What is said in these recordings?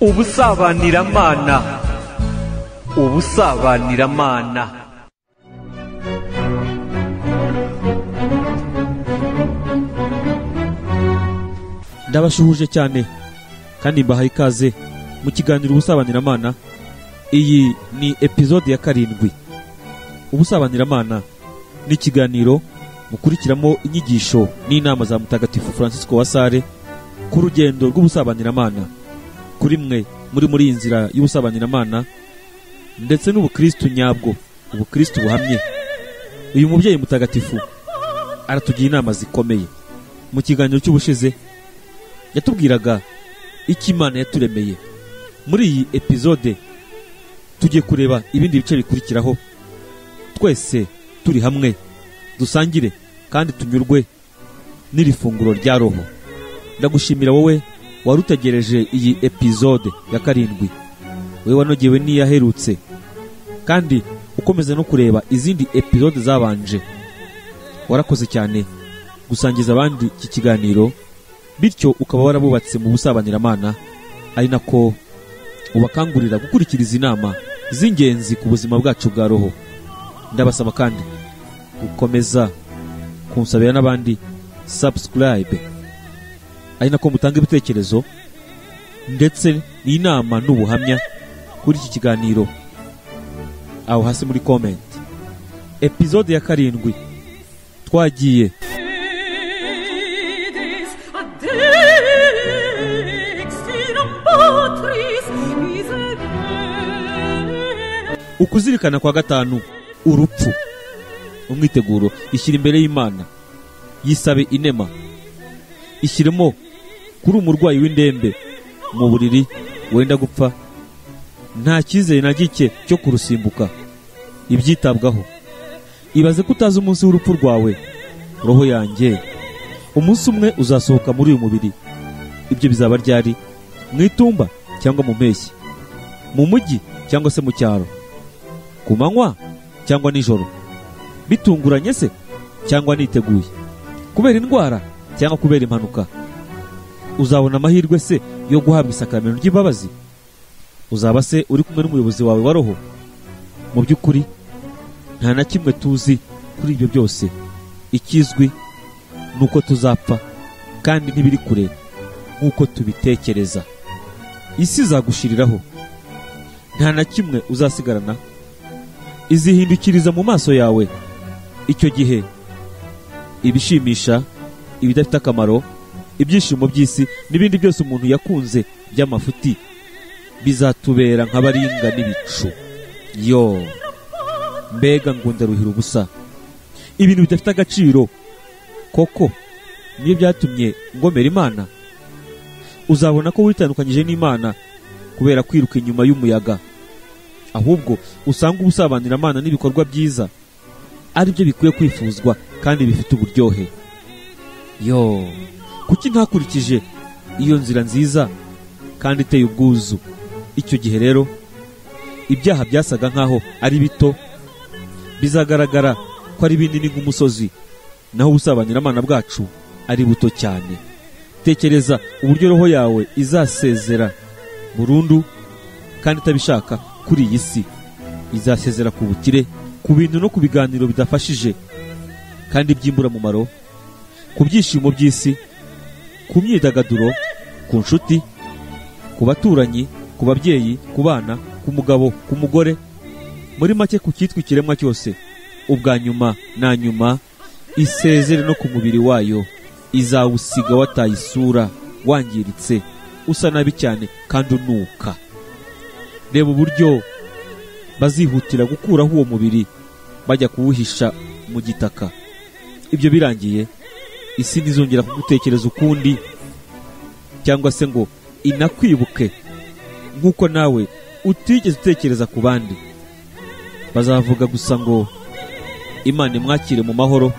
UBUSABANIRAMANA. UBUSABANIRAMANA. Ndabashuhuje cyane kandi mbahaye ikaze mu kiganiro UBUSABANIRAMANA. Iyi ni episode ya 7. UBUSABANIRAMANA ni ikiganiro mukurikiramo inyigisho n'inama za Mutagatifu Francisco wa Sale ku rugendo rw'UBUSABANIRAMANA, kuri mwe muri iyi nzira y'UBUSABANIRAMANA ndetse n'ubukristo nyabwo, ubukristo buhamye. Uyu mubyeyi mutagatifu aratugira inama zikomeye. Mu kiganiro cy'ubushize yatubwiraga icyo Imana yaturemeye. Muri iyi episode tugiye kureba ibindi bice bikurikiraho, twese turi hamwe dusangire kandi tunyurwe n'iri funguro rya roho. Ndagushimira wowe warutegereje iyi episode ya 7, wewe wanogewe n'iyaherutse kandi ukomeza no kureba izindi episode zabanje. Warakoze cyane gusangiza abandi iki kiganiro, bityo ukaba warabubatse mu busabanyiramana, ari nako ubakangurira gukurikiriza inama z'ingenzi ku buzima bwacu bwa roho. Ndabasaba kandi gukomeza kunsabira n'abandi subscribe, ari nako mutanga ibitekerezo ndetse n'inama n'ubuhamya kuri iki kiganiro aho hasi muri comment. Episode ya 7 twagiye ukuzirikana kwa 5, urupfu. Umwiteguro ishyira imbere y'Imana, yisabe inema, ishyiremo kuri umurwayi w'indembe mu buriri wenda gupfa, nta cyizere na gike cyo kurusimbuka. Ibyitabwaho, ibaze ko utazi umunsi w'urupfu rwawe. Roho yanjye, umunsi umwe uzasohoka muri uyu mubiri. Ibyo bizaba ryari? Mu itumba cyangwa mu mpeshyi, mu mujyi cyangwa se mu cyaro, ku manywa cyangwa nijoro, bitunguranye se cyangwa niteguye, kubera indwara cyangwa kubera impanuka? Uzabona amahirwe se yo guhabwa isakaramentu ry'imbabazi? Uzaba se uri kumwe n'umuyobozi wawe wa roho? Mu by'ukuri nta na kimwe tuzi kuri ibyo byose. Ikizwi nuko tuzapfa, kandi ntibiri kure nk'uko tubitekereza. Isi izagushiriraho, nta na kimwe uzasigarana, izihindukiriza mu maso yawe. Icyo gihe ibishimisha, ibidafite akamaro, ibyishimo by'isi n'ibindi byose umuntu yakunze by'amafuti bizatubera nk'abaringa n'ibicu. Yo, mbega ngo ndaruhira ubusa. Ibintu bidafite agaciro koko niyo byatumye ngomera Imana? Uzabona ko witandukanyije n'Imana kubera kwiruka inyuma y'umuyaga, ahubwo usanga UBUSABANIRAMANA n'ibikorwa byiza ari byo bikwiye kwifuzwa kandi bifite uburyohe. Yo, kuki ntakurikije iyo nzira nziza kandi iteye ubwuzu? Icyo gihe rero ibyaha byasaga nkaho ari bito bizagaragara ko ari binini nk'umusozi, naho UBUSABANIRAMANA bwacu ari buto cyane. Tekereza uburyo roho yawe izasezera burundu kandi itabishaka kuri iyi si. Izasezera ku bukire, ku bintu no ku biganiro bidafashije kandi by'imburamumaro, ku byishimo by'isi, ku myidagaduro, ku nshuti, ku baturanyi, ku babyeyi, ku bana, ku mugabo, ku mugore, muri make ku cyitwa ikiremwa cyose. Ubwa nyuma na nyuma isezere no ku mubiri wayo. Izawusiga wataye isura, wangiritse, usa nabi cyane kandi unuka. Reba uburyo bazihutira gukuraho uwo mubiri bajya kuwuhisha mu gitaka. Ibyo birangiye, isi ntizongera kugutekereza ukundi, cyangwa se ngo inakwibuke nk'uko nawe utigeze utekereza ku bandi. Bazavuga gusa ngo Imana imwakire mu mahoro.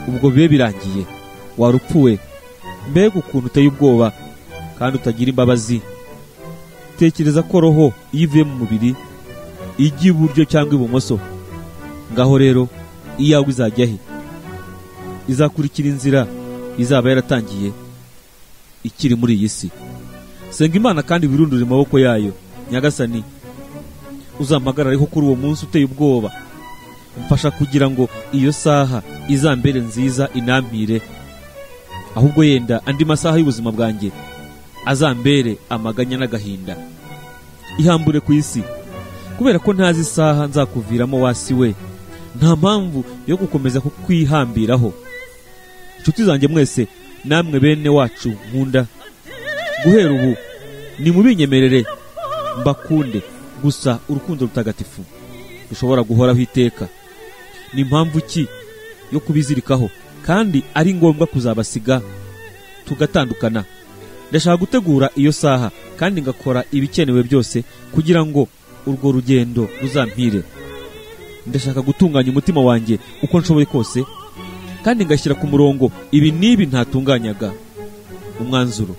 Ubwo bibe birangiye, warupfuwe. Mbega ukuntu uteye ubwoba kandi utagira imbabazi. Tekereza ko roho iyo ivuye mu mubiri ijya iburyo cyangwa ibumoso. Ngaho rero iyawe izajya he? Izakurikira inzira izaba yaratangiye ikiri muri iyi si. senga Imana kandi wirundure mu maboko yayo. Nyagasani, uzampagarareho kuri uwo munsi uteye ubwoba. Mfasha kugira ngo iyo saha izambere nziza inampire, ahubwo yenda andi masaha y'ubuzima bwanjye azambere amaganya n'agahinda. Ihambure ku isi, kubera ko ntazi isaha nzakuviramo wasi we. Nta mpamvu yo gukomeza kukwihambiraho. Inshuti zanjye mwese, namwe bene wacu nkunda, guhera ubu nimubinyemerere mbakunde, gusa urukundo rutagatifu rushobora guhoraho iteka. Ni impamvu ki yo kubizirikaho, kandi ari ngombwa kuzabasiga tugatandukana. Ndashaka gutegura iyo saha kandi ngakora ibikenewe byose kugira ngo urwo rugendo ruzampire. Ndashaka gutunganya umutima wanjye uko nshoboye kose, kandi ngashyira ku murongo ibi n'ibi ntatunganyaga. Umwanzuro: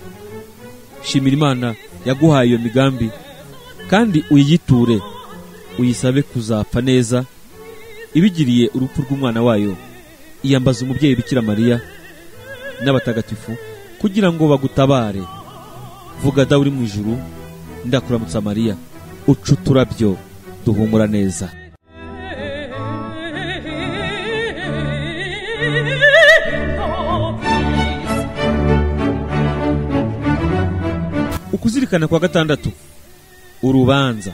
shimira Imana yaguhaye iyo migambi, kandi uyiyiture, uyisabe kuzapfa neza ibigiriye urupfu rw'umwana wayo. Iyambaza umubyeyi Bikira Mariya n'abatagatifu kugira ngo bagutabare. Vuga Dawe uri mu ijuru, ndakuramutsa Mariya, uca uturabyo duhumura neza. Ukuzirikana kwa gatandatu: urubanza.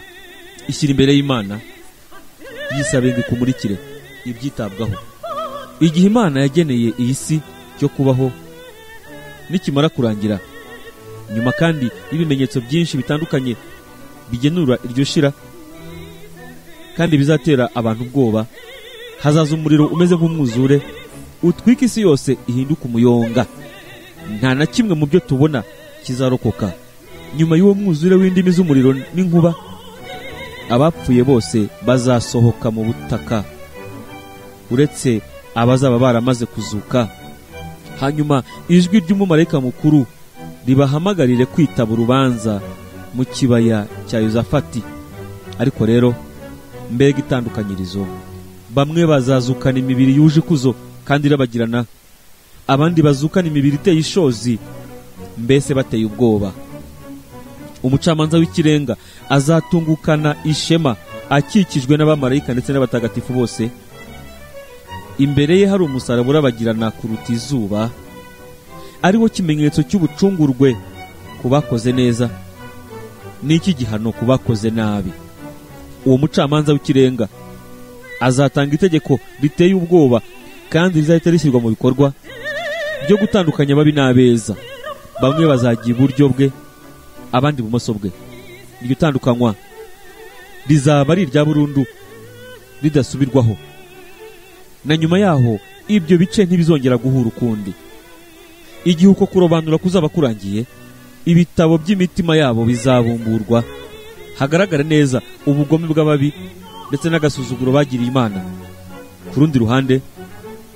Ishyira imbere y'Imana, yisabe ngo ikumurikire ibyitabwaho. Igihe Imana yageneye iyi si cyo kubaho nikimara kurangira, nyuma kandi y'ibimenyetso byinshi bitandukanye bigenura iryo shira kandi bizatera abantu ubwoba, hazaza umuriro umeze nk'umwuzure utwika isi yose ihinduka umuyonga. Nta na kimwe mu byo tubona kizarokoka. Nyuma y'uwo mwuzure w'indimi z'umuriro n'inkuba, abapfuye bose bazasohoka mu butaka, uretse abazaba baramaze kuzuka. Hanyuma ijwi ry'umumarayika mukuru ribahamagarire kwitaba urubanza mu kibaya cya Yozafati. Ariko rero, mbega itandukanyirizo! Bamwe bazazukana imibiri yuje ikuzo kandi irabagirana, abandi bazukana imibiri iteye ishozi, mbese bateye ubwoba. Umucamanza w'ikirenga azatungukana ishema, akikijwe n'abamarayika ndetse n'abatagatifu bose. Imbere ye hari umusaraba urabagirana kuruta izuba, ariwo kimenyetso cy'ubucungurwe ku bakoze neza n'iki gihano ku bakoze nabi. Uwo mucamanza w'ikirenga azatanga itegeko riteye ubwoba kandi rizahita rishyirwa mu bikorwa byo gutandukanya ababi n'abeza. Bamwe bazajya iburyo bwe, abandi ibumoso bwe. Iryo tandukanywa rizaba ari irya burundu ridasubirwaho, na nyuma yaho ibyo bice ntibizongera guhura ukundi. Igihe uko kurobanura kuzaba kurangiye, ibitabo by'imitima yabo bizabumburwa, hagaragara neza ubugome bw'ababi ndetse n'agasuzuguro bagiriye Imana. Ku rundi ruhande,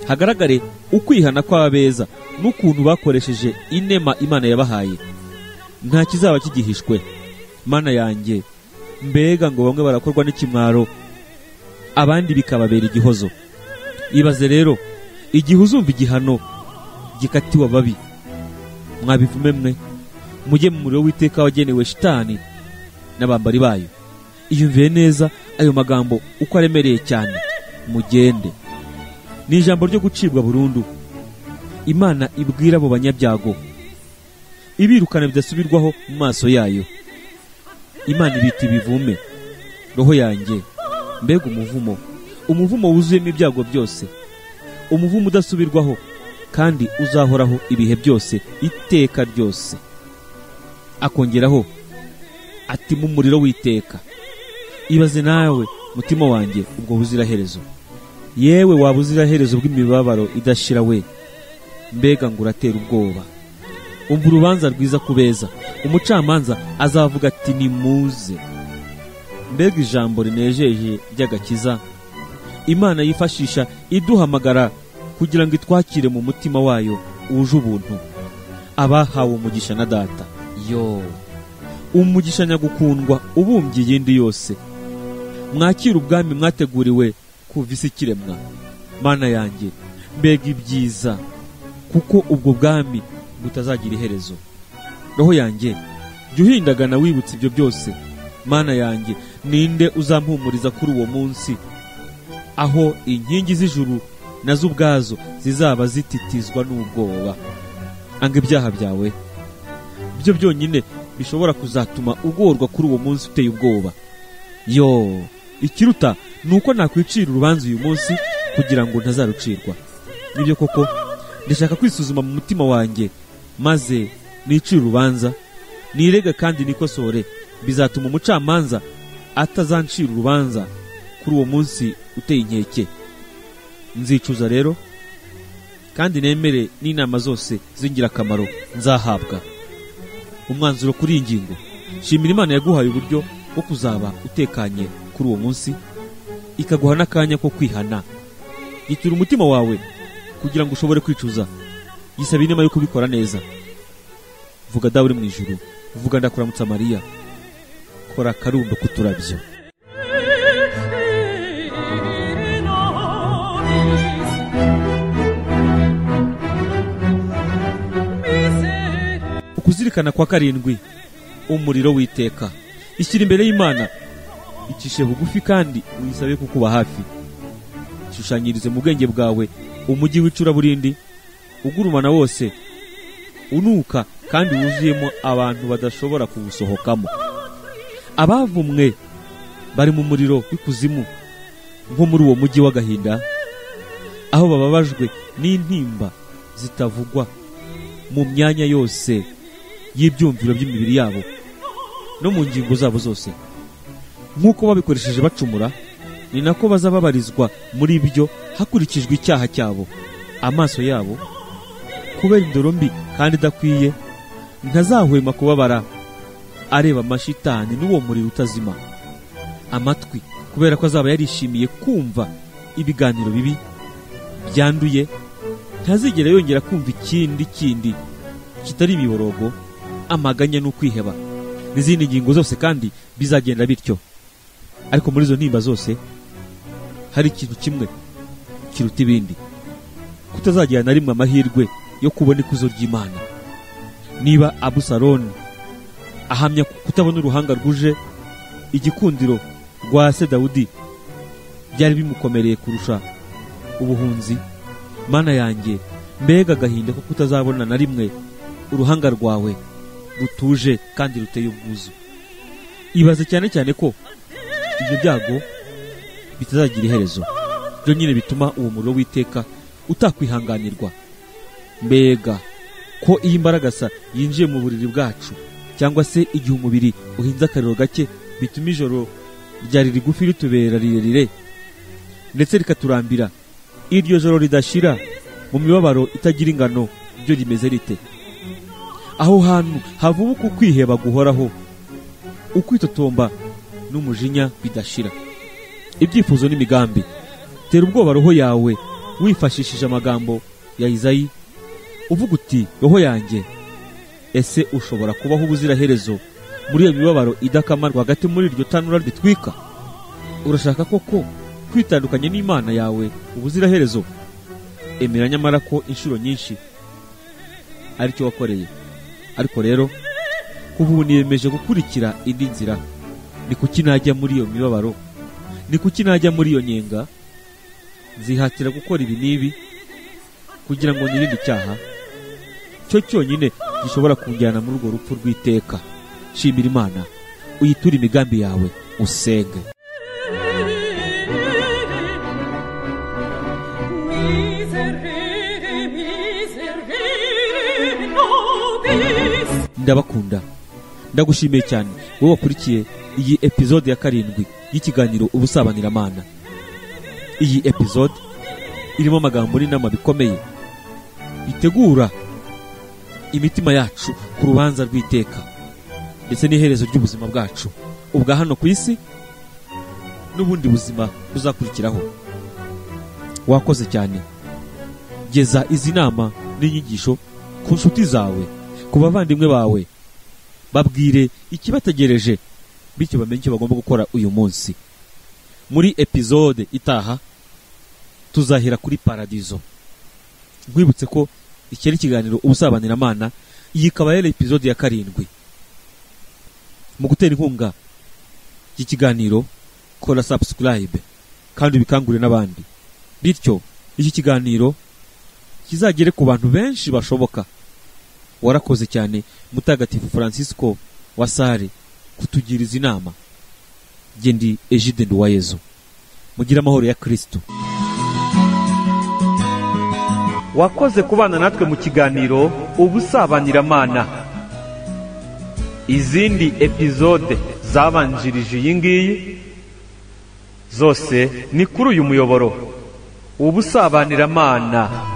hagaragare ukwihana kw'abeza n'ukuntu bakoresheje inema Imana yabahaye. Nta kizaba kigihishwe. Mana yanjye, mbega ngo bamwe barakorwa n'ikimwaro, abandi bikababera igihozo. Ibaze rero igihe uzumva igihano gikatiwe ababi. Mwabivume mwe, mujye mu muriro w'iteka wagenewe shitani n'abambari bayo. Iyumviye neza ayo magambo uko aremereye cyane. Mugende. Ni ijambo ryo gucibwa burundu Imana ibwira abo banyabyago, ibirukana bidasubirwaho mu maso yayo. Imana ibita ibivume. Roho yanjye, mbega umuvumo! Umuvumo wuzuyemo ibyago byose, umuvumo udasubirwaho kandi uzahoraho ibihe byose, iteka ryose. Akongeraho ati mu muriro w'iteka. Ibaze nawe mutima wanjye ubwo buziraherezo. Yewe waba uziraherezo bw'imibabaro idashira we, mbega ngo uratera ubwoba. Umva urubanza rwiza kubeza. Umucamanza azavuga ati nimuze. Mbega ijambo rinejeje ry'agakiza Imana yifashisha iduhamagara kugira ngo itwakire mu mutima wayo wuje ubuntu. Abahawe umugisha na Data, yo umugisha nyagukundwa ubumbye iyindi yose. Mwakira ubwami mwateguriwe kuva isi ikiremwa. Mana yanjye, mbega ibyiza, kuko ubwo bwami butazagira iherezo. Roho yanjye, jya uhindagana wibutse ibyo byose. Mana yanjye, ninde uzampumuriza kuri uwo munsi, aho inkingi z'ijuru nazo ubwazo zizaba zititizwa n'ubwoba? Anga ibyaha byawe byo byonyine bishobora kuzatuma ugorwa kuri uwo munsi uteye ubwoba. Ikiruta nuko nakwicira urubanza uyu munsi kugira ngo ntazarucirwa. Nibyo koko, ndashaka kwisuzuma mu mutima wanjye, maze nicire urubanza, nirega kandi nikosore. Bizatuma umucamanza atazancira urubanza kuri uwo munsi uteye inkeke. Nzicuza rero, kandi nemere n'inama zose z'ingirakamaro nzahabwa. Umwanzuro kuri iyi ngingo: shimira Imana yaguhaye uburyo bwo kuzaba utekanye kuri uwo munsi, ikaguha n'akanya ko kwihana. Yitura umutima wawe kugira ngo ushobore kwicuza. Yisaba inema yo kubikora neza. Vuga Dawe uri mu ijuru, vuga ndakuramutsa Mariya, kora akarundo k'uturabyo. Ukuzirikana kwa karindwi: umuriro w'iteka. Ishyira imbere y'Imana, icishe bugufi kandi uyisabe kukuba hafi. Shushanyirize mu bwenge bwawe umujyi w'icuraburindi, ugurumana wose, unuka kandi wuzuyemo abantu badashobora kuwusohokamo. Abavumwe bari mu muriro w'ikuzimu, nko muri uwo mujyi w'agahinda, aho bababajwe n'intimba zitavugwa mu myanya yose y'ibyumviro by'imibiri yabo no mu ngingo zabo zose. Nk'uko babikoresheje bacumura, ni nako bazababarizwa muri byo hakurikijwe icyaha cyabo. Amaso yabo, kubera indoro mbi kandi idakwiye, ntazahwema kubabara areba amashitani n'uwo muriro utazima. Amatwi, kubera ko azaba yarishimiye kumva ibiganiro bibi byanduye, ntazigera yongera kumva ikindi kitari imiborogo, amaganya n'ukwiheba n'izindi ngingo zose, kandi bizagenda bityo. Ariko muri izo ntimba zose hari ikintu kimwe kiruta ibindi: kutazagira na rimwe amahirwe yo kubona ikuzo ry'Imana. Niba Abusalomu ahamya kutabona uruhanga rwuje igikundiro rwa se Dawudi byari bimukomereye kurusha ubuhunzi, Mana yanjye, mbega agahinda ko kutazabona na rimwe uruhanga rwawe rutuje kandi ruteye ubwuzu. Ibaze cyane cyane ko ibyo byago bitazagira iherezo, byo nyine bituma uwo muriro w'iteka utakwihanganirwa. Mbega ko iyi mbaragasa yinjiye mu buriri bwacu, cyangwa se igihe umubiri uhinze akariro gake, bituma ijoro ryari rigufi ritubera rirerire ndetse rikaturambira. Iryo joro ridashira mu mibabaro itagira ingano, byo rimeze rite? Aho hantu havubuka ukwiheba guhoraho, ukwitotomba n'umujinya bidashira, ibyifuzo n'imigambi. Tera ubwoba roho yawe wifashishije amagambo ya Izayi, uvuga uti: roho yanjye, ese ushobora kubaho ubuziraherezo muri iyo mibabaro idakama rwagati muri iryo tanura ritwika? Urashaka koko kwitandukanya n'Imana yawe ubuziraherezo? Emera nyamara ko inshuro nyinshi ari cyo wakoreye. Ariko rero kuva ubu niyemeje gukurikira indi nzira. Ni kuki najya muri iyo mibabaro? Ni kuki najya muri iyo nyenga? Nzihatira gukora ibi n'ibi kugira ngo nirinde icyaha cyo cyonyine gishobora kunjyana muri urwo rupfu rw'iteka. Shimira Imana, uyiture imigambi yawe, usenge. Ndabakunda, ndagushimiye cyane wowe wakurikiye iyi episode ya 7 y'ikiganiro Ubusabanyiramana. Iyi episode irimo amagambo n'inama bikomeye bitegura imitima yacu ku rubanza rw'iteka ndetse n'iherezo ry'ubuzima bwacu, ubwa hano ku isi n'ubundi buzima buzakurikiraho. Wakoze cyane. Geza izi nama n'inyigisho ku nshuti zawe, ku bavandimwe bawe, babwire ikibategereje, bityo bamenye icyo bagomba gukora uyu munsi. Muri episode itaha tuzahera kuri paradizo. Nkwibutse ko iki ari ikiganiro Ubusabanyiramana, iyi ikaba yari episode ya 7. mu gutera inkunga y'ikiganiro kora subscribe kandi ubikangure n'abandi, bityo iki kiganiro kizagere ku bantu benshi bashoboka. Warakoze cyane Mutagatifu Francisco wa Sare kutugiriza inama. Ndi Egide Nduwayezu. Mugira amahoro ya Kristo. Wakoze kubana natwe mu kiganiro ubusabanyiramana. Izindi episode zabanjirije iyi ngiyi zose ni kuri uyu muyoboro ubusabanyiramana.